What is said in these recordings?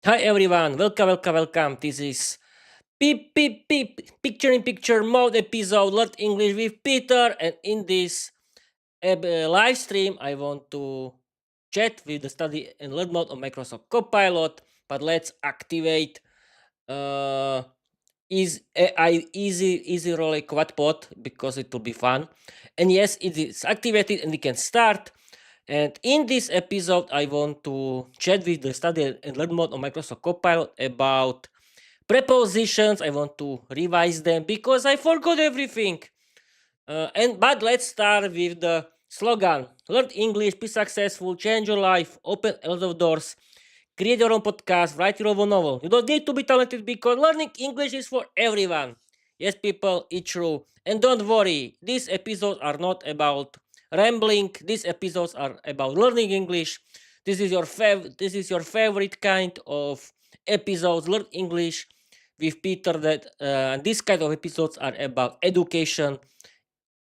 Hi everyone, welcome. This is picture in picture mode episode Learn English with Peter, and in this live stream, I want to chat with the study and learn mode on Microsoft Copilot. But let's activate uh, is AI easy Rollei Quadpod because it will be fun. And yes, it is activated and we can start. And in this episode, I want to chat with the study and learn mode on Microsoft Copilot about prepositions. I want to revise them because I forgot everything. But let's start with the slogan: Learn English, be successful, change your life, open a lot of doors, create your own podcast, write your own novel. You don't need to be talented because learning English is for everyone. Yes, people, it's true. And don't worry, these episodes are not about rambling. These episodes are about learning English. This is your favorite kind of episodes. Learn English with Peter. This kind of episodes are about education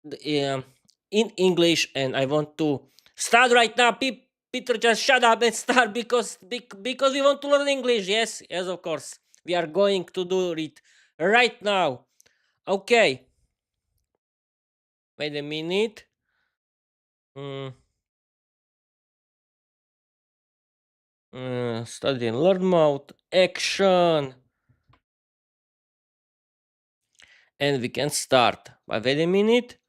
um, in English, and I want to start right now. Peter, just shut up and start because we want to learn English. Yes, of course. We are going to do it right now. Okay, wait a minute. Mm, study and learn mode, action, and we can start. But wait a minute.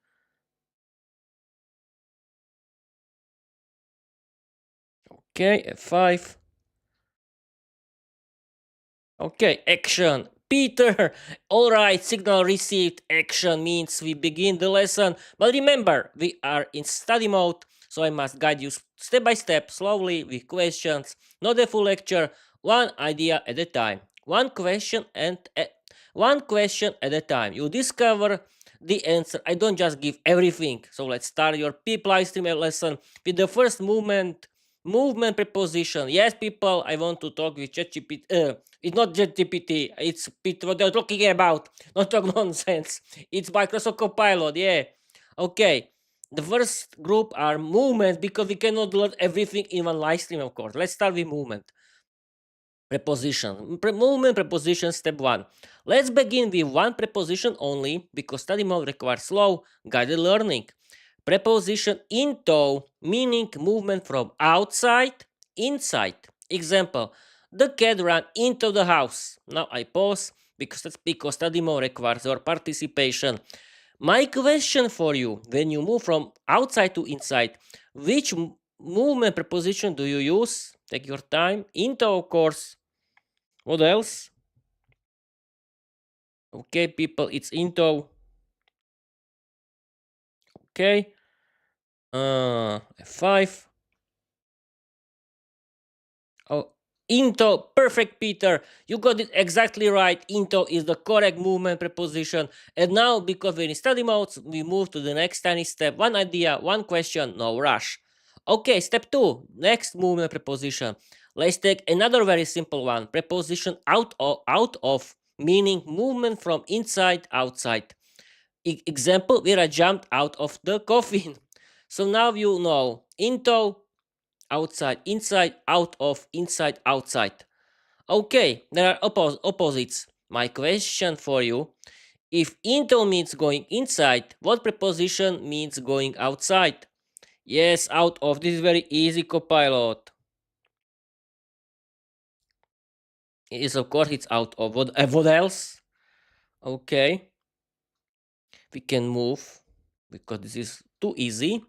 Okay, F5. Okay, action. Peter! Alright, signal received. Action means we begin the lesson. But remember, we are in study mode, so I must guide you step by step, slowly, with questions. Not a full lecture, one idea at a time. One question at a time. You discover the answer. I don't just give everything. So let's start your PEEP live stream lesson with the first movement preposition. Yes, people, I want to talk with ChatGPT. It's not ChatGPT. It's what they're talking about. Not talk nonsense. It's Microsoft Copilot. Yeah. Okay. The first group are movements because we cannot learn everything in one live stream, of course. Let's start with movement. Preposition. Movement preposition step 1. Let's begin with one preposition only because study mode requires slow, guided learning. Preposition into, meaning movement from outside, inside. Example, the cat ran into the house. Now I pause because study mode requires your participation. My question for you, when you move from outside to inside, which movement preposition do you use? Take your time. Into, of course. What else? Okay, people, it's into. Okay. 5. Oh, into. Perfect, Peter. You got it exactly right. Into is the correct movement preposition. And now, because we're in study mode, we move to the next tiny step. One idea, one question, no rush. Okay, step 2. Next movement preposition. Let's take another very simple one. Preposition out of, meaning movement from inside, outside. Example, Viera jumped out of the coffin. So now you know into, outside, inside, out of, inside, outside. Okay, there are opposites. My question for you, if into means going inside, what preposition means going outside? Yes, out of. This is very easy, Copilot. It is, of course, it's out of. What else? Okay, we can move because this is too easy.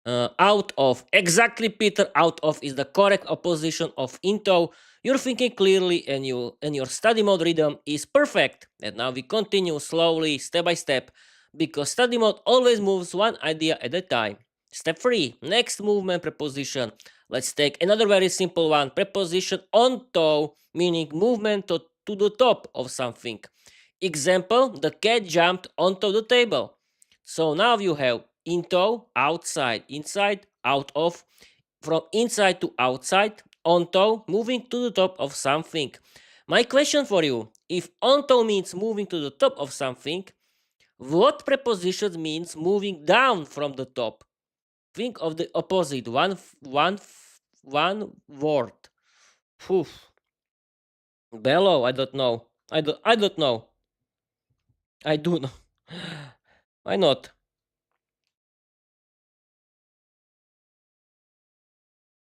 Out of. Exactly, Peter. Out of is the correct opposition of into. You're thinking clearly and your study mode rhythm is perfect. And now we continue slowly, step by step, because study mode always moves one idea at a time. Step 3. Next movement preposition. Let's take another very simple one. Preposition onto, meaning movement to the top of something. Example, the cat jumped onto the table. So now you have into, outside, inside, out of, from inside to outside, onto, moving to the top of something. My question for you, if onto means moving to the top of something, what preposition means moving down from the top? Think of the opposite, one word. Phew. Bellow, I don't know. I don't know. I do know. Why not?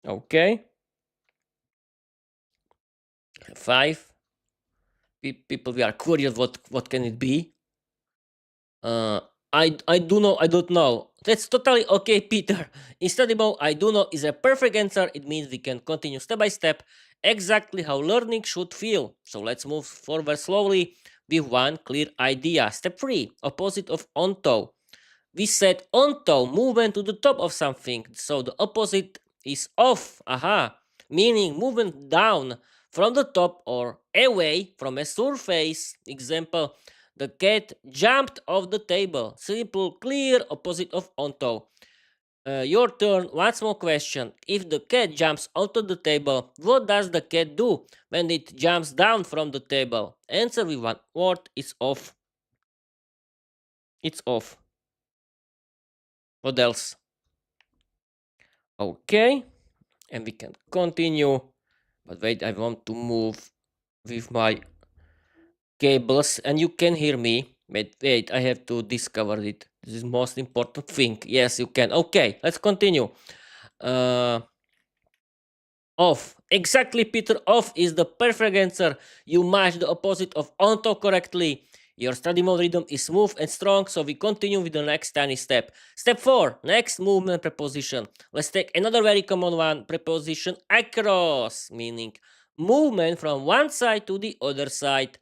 Okay. 5. People, we are curious what can it be. Uh, I do know. I don't know. That's totally okay, Peter. In study mode, I do know is a perfect answer. It means we can continue step by step exactly how learning should feel. So let's move forward slowly with one clear idea. Step 3, opposite of onto. We said onto, movement to the top of something. So the opposite is off. Aha. Meaning movement down from the top or away from a surface. Example, the cat jumped off the table. Simple, clear opposite of onto. Your turn. One small question. If the cat jumps onto the table, what does the cat do when it jumps down from the table? Answer with one word. It's off. It's off. What else? Okay. And we can continue. But wait, I want to move with my cables and you can hear me. Wait, I have to discover it. This is most important thing. Yes, you can. Okay, let's continue. Uh, Off. Exactly, Peter. Off is the perfect answer. You match the opposite of onto correctly. Your study mode rhythm is smooth and strong, so we continue with the next tiny step. Step 4, next movement preposition. Let's take another very common one, preposition across, meaning movement from one side to the other side.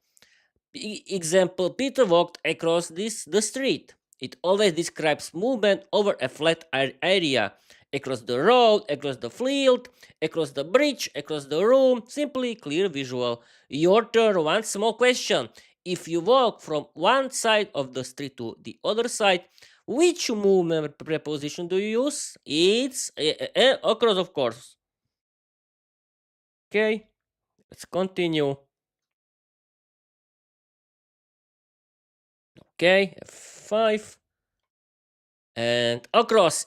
Example, Peter walked across the street. It always describes movement over a flat area. Across the road, across the field, across the bridge, across the room. Simply clear visual. Your turn, one small question. If you walk from one side of the street to the other side, which movement preposition do you use? It's across, of course. Okay, let's continue. Okay, F5. And across,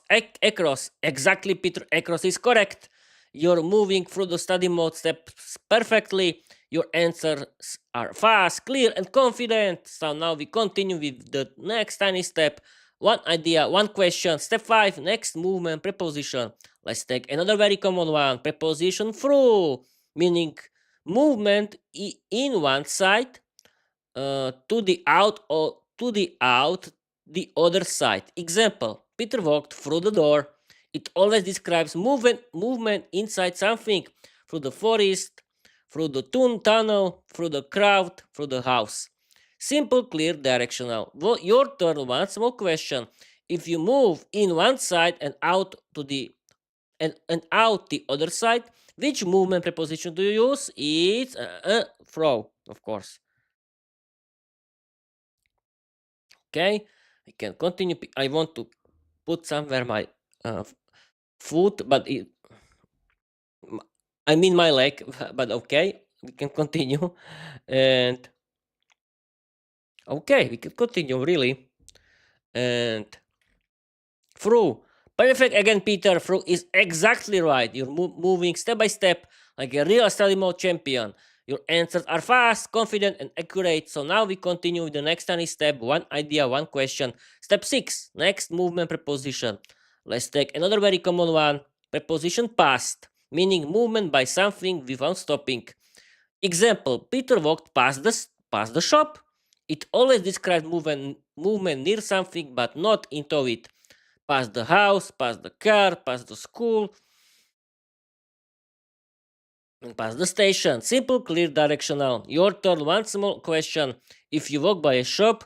exactly, Peter, across is correct. You're moving through the study mode steps perfectly. Your answers are fast, clear, and confident. So now we continue with the next tiny step. One idea, one question. Step 5, next movement preposition. Let's take another very common one, preposition through, meaning movement in one side to the out or to the other side. Example, Peter walked through the door. It always describes movement inside something, through the forest, through the tunnel, through the crowd, through the house. Simple, clear, directional. Your turn, one small question. If you move in one side and out to the and out the other side, which movement preposition do you use? It's throw, of course. Okay, we can continue. I want to put somewhere my foot, but I mean my leg, but okay, we can continue. And okay, we can continue really. And through. Perfect again, Peter. Through is exactly right. You're moving step by step like a real study mode champion. Your answers are fast, confident, and accurate. So now we continue with the next tiny step. One idea, one question. Step 6, next movement preposition. Let's take another very common one. Preposition past, meaning movement by something without stopping. Example, Peter walked past the shop. It always describes movement near something but not into it. Past the house, past the car, past the school, and past the station. Simple, clear, directional. Your turn. One small question. If you walk by a shop,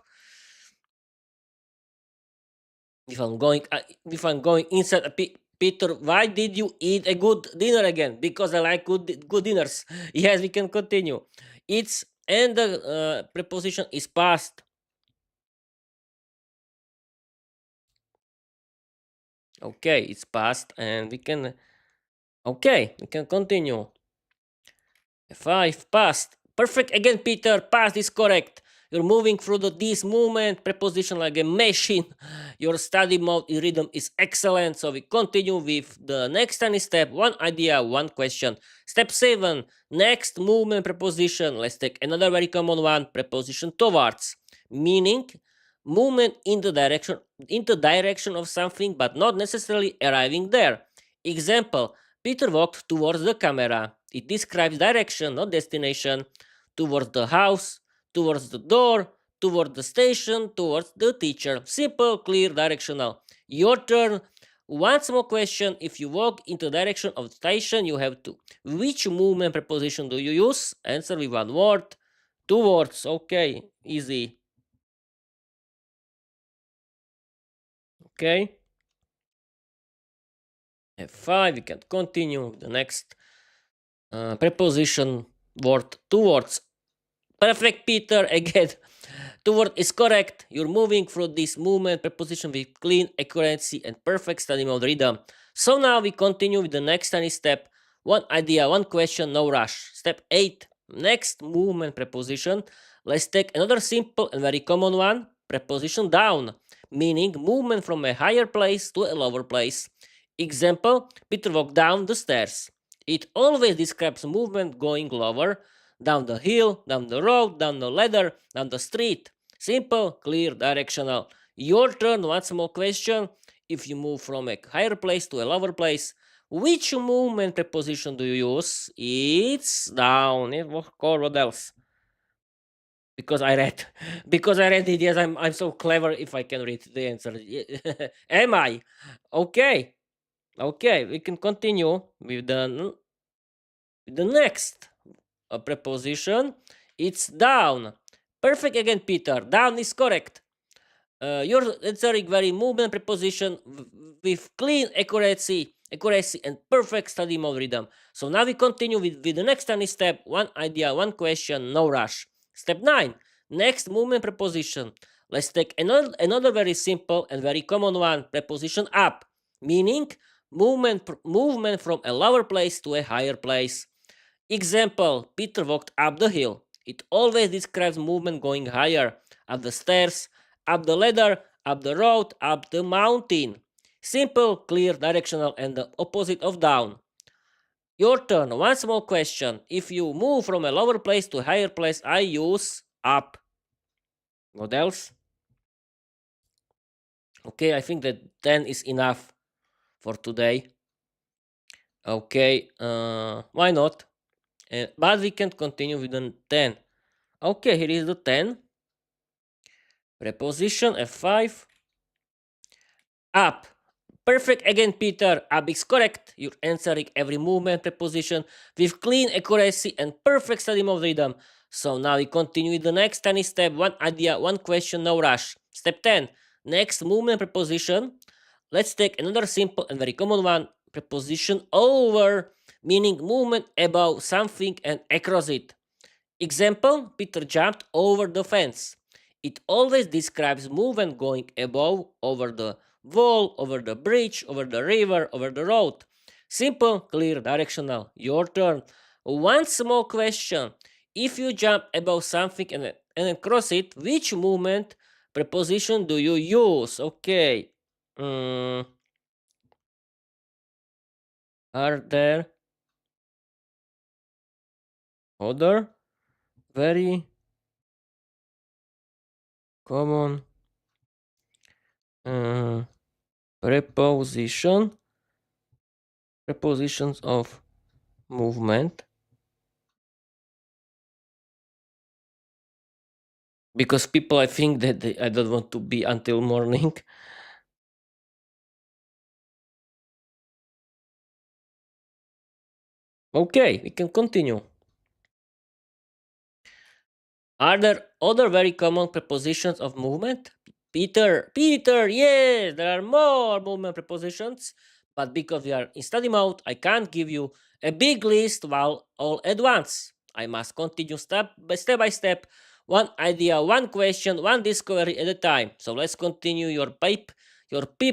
if I'm going inside a Peter, why did you eat a good dinner again? Because I like good dinners. Yes, we can continue. It's and the preposition is past. Okay, it's past, and we can. Okay, we can continue. 5 past. Perfect again, Peter. Past is correct. You're moving through this movement, preposition like a machine. Your study mode in rhythm is excellent. So we continue with the next tiny step. One idea, one question. Step 7, next movement preposition. Let's take another very common one, preposition towards, meaning movement in the direction of something, but not necessarily arriving there. Example, Peter walked towards the camera. It describes direction, not destination. Towards the house, towards the door, towards the station, towards the teacher. Simple, clear, directional. Your turn. One small question. If you walk in the direction of the station, you have to. Which movement preposition do you use? Answer with one word. 2 words. Okay, easy. Okay. F5, we can continue with the next preposition word, 2 words. Perfect, Peter, again. 2 word is correct. You're moving through this movement preposition with clean accuracy and perfect study mode rhythm. So now we continue with the next tiny step. One idea, one question, no rush. Step 8, next movement preposition. Let's take another simple and very common one, preposition down, meaning movement from a higher place to a lower place. Example, Peter walked down the stairs. It always describes movement going lower, down the hill, down the road, down the ladder, down the street. Simple, clear, directional. Your turn, one small question. If you move from a higher place to a lower place, which movement preposition do you use? It's down. Of course, what else? Because I read. Because I read it, yes, I'm so clever if I can read the answer. Am I? Okay. Okay, we can continue with the next preposition. It's down. Perfect again, Peter. Down is correct. You're answering very movement preposition with clean accuracy and perfect study mode rhythm. So now we continue with the next tiny step. One idea, one question, no rush. Step 9, next movement preposition. Let's take another very simple and very common one, preposition up, meaning movement from a lower place to a higher place. Example, Peter walked up the hill. It always describes movement going higher, up the stairs, up the ladder, up the road, up the mountain. Simple, clear, directional, and the opposite of down. Your turn. One small question. If you move from a lower place to a higher place, I use up. What else? Okay, I think that 10 is enough for today. Okay, why not? But we can continue with the 10. Okay, here is the 10. Preposition F5. Up. Perfect again, Peter. Up is correct. You're answering every movement preposition with clean accuracy and perfect study mode rhythm. So now we continue with the next tiny step. One idea, one question, no rush. Step 10. Next movement preposition. Let's take another simple and very common one. Preposition over, meaning movement above something and across it. Example, Peter jumped over the fence. It always describes movement going above, over the wall, over the bridge, over the river, over the road. Simple, clear, directional. Your turn. One small question. If you jump above something and across it, which movement preposition do you use? Okay. Are there other very common prepositions of movement? Because people, I think that I don't want to be until morning. Okay, we can continue. Are there other very common prepositions of movement? Peter, yes, there are more movement prepositions, but because we are in study mode, I can't give you a big list while all at once. I must continue step by step, one idea, one question, one discovery at a time. So let's continue your PEEP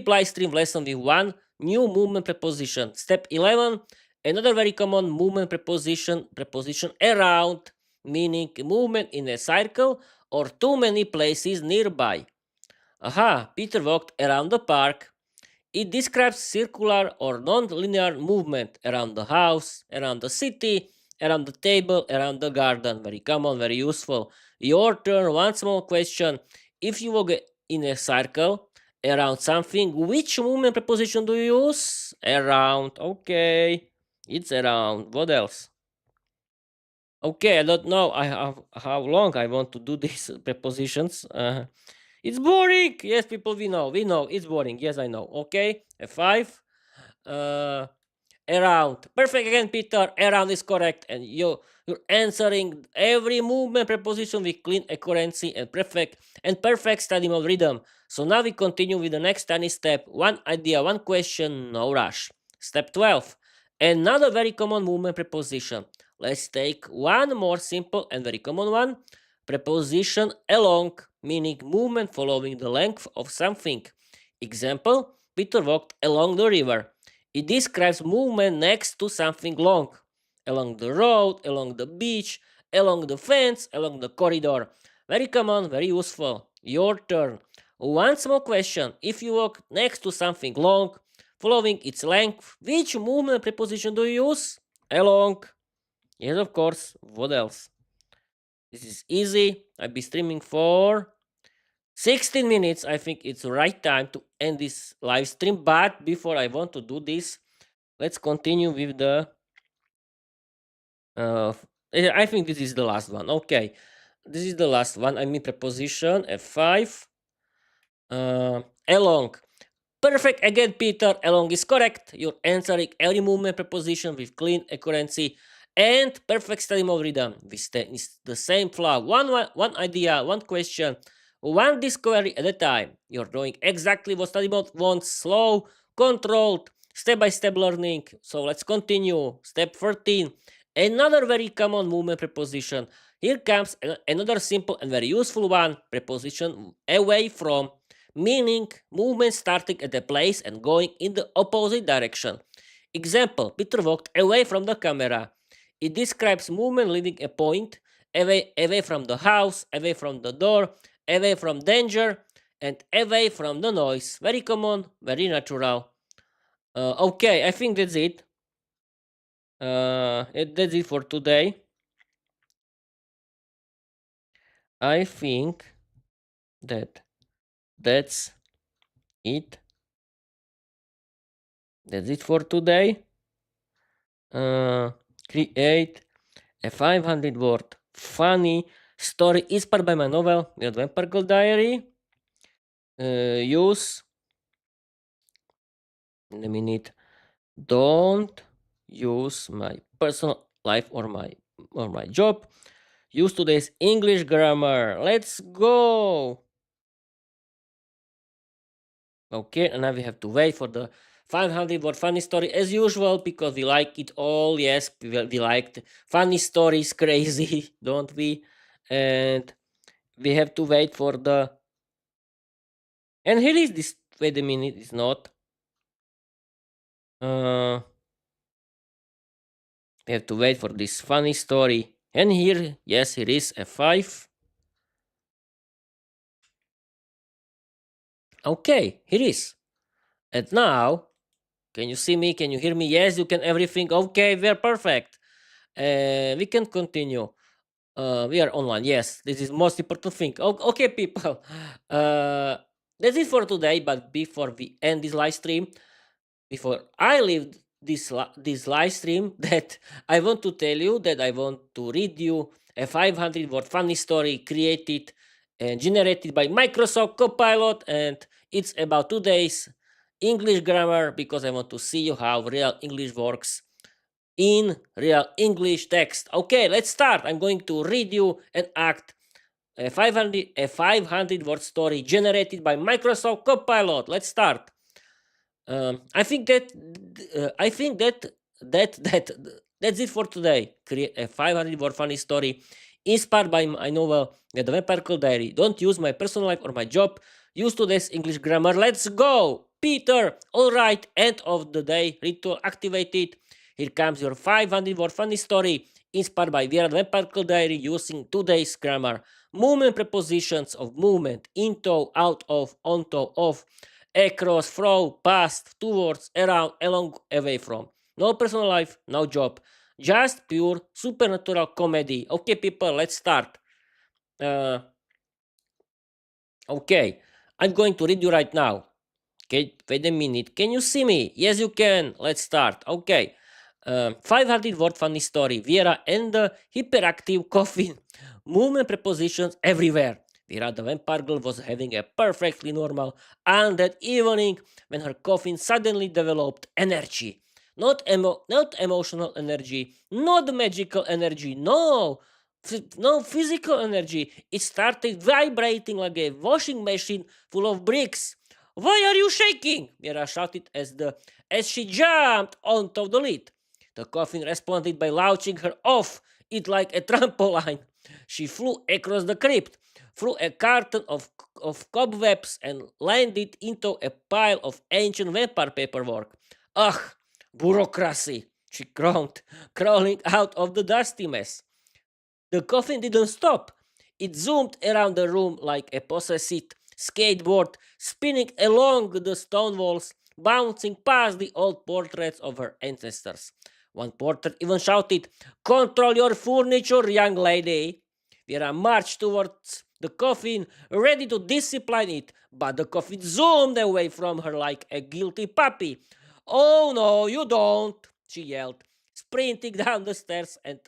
live stream lesson with one new movement preposition. Step 11, another very common movement preposition around, meaning movement in a circle or too many places nearby. Aha, Peter walked around the park. It describes circular or non-linear movement around the house, around the city, around the table, around the garden. Very common, very useful. Your turn, one small question. If you walk in a circle around something, which movement preposition do you use? Around. Okay, it's around. What else? Okay, I don't know how long I want to do these prepositions. It's boring. Yes, people, we know. It's boring. Yes, I know. Okay, a 5. Uh, Around. Perfect again, Peter. Around is correct. And you're answering every movement preposition with clean accuracy and perfect study mode rhythm. So now we continue with the next tiny step. One idea, one question, no rush. Step 12. Another very common movement preposition. Let's take one more simple and very common one. Preposition along, meaning movement following the length of something. Example, Peter walked along the river. It describes movement next to something long, along the road, along the beach, along the fence, along the corridor. Very common, very useful. Your turn. One small question. If you walk next to something long, following its length, which movement preposition do you use? Along. Yes, of course. What else? This is easy. I'll be streaming for 16 minutes. I think it's the right time to end this live stream. But before I want to do this, let's continue with the I think this is the last one. Okay, this is the last one. I mean preposition F5. Along. Perfect again, Peter. Along is correct. You're answering every movement preposition with clean accuracy and perfect study mode rhythm. It's the same flow. One idea, one question, one discovery at a time. You're doing exactly what study mode wants. Slow, controlled, step-by-step learning. So let's continue. Step 13. Another very common movement preposition. Here comes another simple and very useful one. Preposition away from, meaning movement starting at a place and going in the opposite direction. Example, Peter walked away from the camera. It describes movement leaving a point, away from the house, away from the door, away from danger, and away from the noise. Very common, very natural. Okay, I think that's it. That's it for today. I think that's it. That's it for today. Create a 500-word funny story inspired by my novel, The Vampire Girl Diary. Use in a minute. Don't use my personal life or my job. Use today's English grammar. Let's go. Okay, and now we have to wait for the 500-word funny story as usual because we like it all. Yes, we liked funny stories, crazy, don't we? And we have to wait for the. And here is this. Wait a minute, it's not. We have to wait for this funny story. And here, yes, here is a 5. Okay, here is. And now, can you see me? Can you hear me? Yes, you can everything. Okay, we're perfect. We can continue. We are online. Yes, this is most important thing. Okay, people. That's it for today. But before we end this live stream, before I leave this live stream, that I want to tell you that I want to read you a 500-word funny story created and generated by Microsoft Copilot, and it's about today's English grammar because I want to see you how real English works in real English text. Okay, let's start. I'm going to read you an act, a 500-word story generated by Microsoft Copilot. Let's start. I think that's it for today. Create a 500-word funny story inspired by my novel, The Vampire Girl Diary. Don't use my personal life or my job. Use today's English grammar. Let's go, Peter. All right, end of the day. Ritual activated. Here comes your 500-word funny story inspired by Viera, The Vampire Girl Diary, using today's grammar. movement prepositions of movement, into, out of, onto, off, across, through, past, towards, around, along, away from. No personal life, no job. Just pure supernatural comedy. Okay, people, let's start. Uh, okay, I'm going to read you right now. Okay, wait a minute. Can you see me? Yes, you can. Let's start. Okay. 500 word funny story. Viera and the hyperactive coffin. Movement prepositions everywhere. Viera the vampire girl was having a perfectly normal and that evening when her coffin suddenly developed energy. Not emotional energy, not magical energy, no physical energy. It started vibrating like a washing machine full of bricks. Why are you shaking? Viera shouted as she jumped onto the lid. The coffin responded by launching her off it like a trampoline. She flew across the crypt, through a curtain of cobwebs, and landed into a pile of ancient vampire paperwork. Ugh, bureaucracy, she groaned, crawling out of the dusty mess. The coffin didn't stop. It zoomed around the room like a possessed skateboard, spinning along the stone walls, bouncing past the old portraits of her ancestors. One portrait even shouted, "Control your furniture, young lady." Vera marched towards the coffin, ready to discipline it, but the coffin zoomed away from her like a guilty puppy. "Oh no, you don't," she yelled, sprinting down the stairs and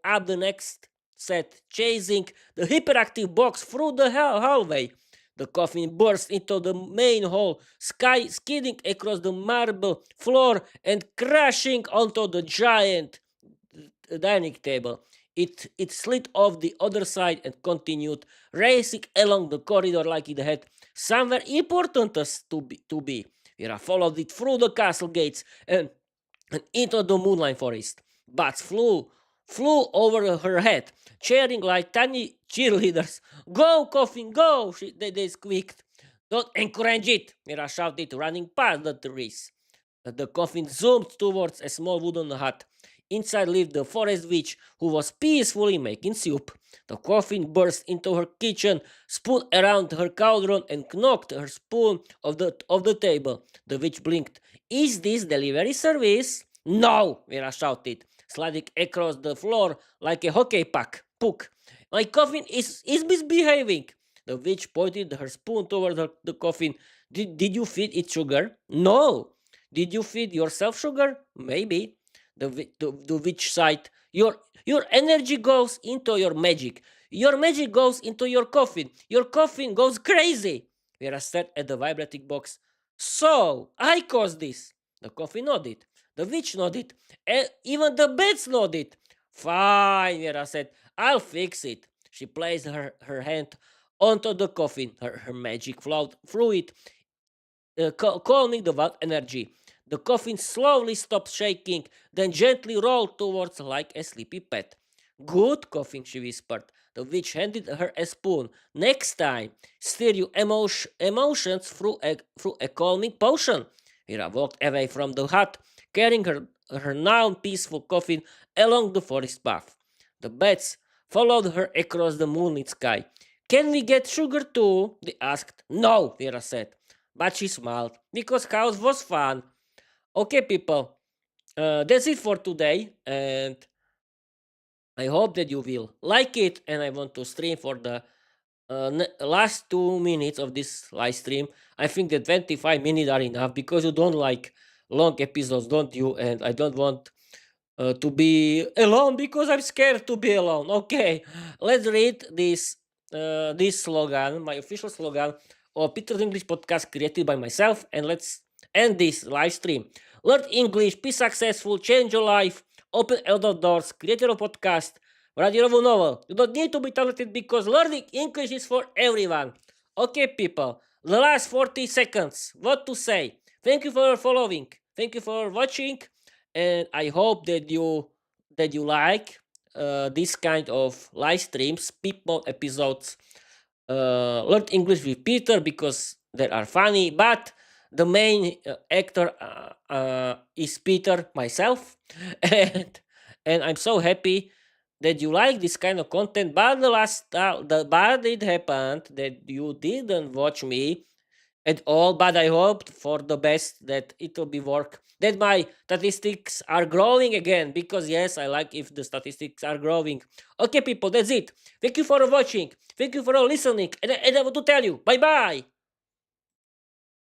up the next set, chasing the hyperactive box through the hallway. The coffin burst into the main hall, skidding across the marble floor and crashing onto the giant dining table. It slid off the other side and continued racing along the corridor like it had somewhere important to be. Vera followed it through the castle gates and into the moonlight forest. Bats flew over her head, cheering like tiny cheerleaders. "Go, coffin, go!" They squeaked. "Don't encourage it!" Mira shouted, running past the trees. The coffin zoomed towards a small wooden hut. Inside lived the forest witch, who was peacefully making soup. The coffin burst into her kitchen, spun around her cauldron, and knocked her spoon off the table. The witch blinked. "Is this delivery service?" "No!" Vera shouted, sliding across the floor like a hockey puck. "My coffin is misbehaving." The witch pointed her spoon toward the coffin. Did you feed it sugar?" "No." "Did you feed yourself sugar?" "Maybe." The witch sighed. Your energy goes into your magic. Your magic goes into your coffin. Your coffin goes crazy." Vera stared at the vibrating box. "So, I caused this." The coffin nodded. The witch nodded. Even the beds nodded. "Fine," Vera said. "I'll fix it." She placed her hand onto the coffin. Her magic flowed through it, calming the wild energy. The coffin slowly stopped shaking, then gently rolled towards like a sleepy pet. "Good coffin," she whispered. The witch handed her a spoon. "Next time, steer your emotions through a calming potion." Mira walked away from the hut, carrying her now peaceful coffin along the forest path. The bats followed her across the moonlit sky. "Can we get sugar too?" they asked. "No," Vera said. But she smiled, because chaos was fun. Okay, people, that's it for today, and I hope that you will like it. And I want to stream for the last 2 minutes of this live stream. I think that 25 minutes are enough, because you don't like long episodes, don't you? And I don't want to be alone, because I'm scared to be alone. Okay, let's read this slogan, my official slogan of Peter's English podcast, created by myself, and let's end this live stream. Learn English, be successful, change your life, open other doors, create your podcast, write your own novel. You don't need to be talented, because learning English is for everyone. Okay, people, the last 40 seconds, what to say? Thank you for following. Thank you for watching, and I hope that you like this kind of live streams, people episodes. Learn English with Peter, because they are funny, but the main actor is Peter, myself, and I'm so happy that you like this kind of content, but but it happened that you didn't watch me at all. But I hope for the best that it will be work, that my statistics are growing again, because yes, I like if the statistics are growing. Okay, people, that's it. Thank you for watching. Thank you for listening. And I want to tell you, bye bye.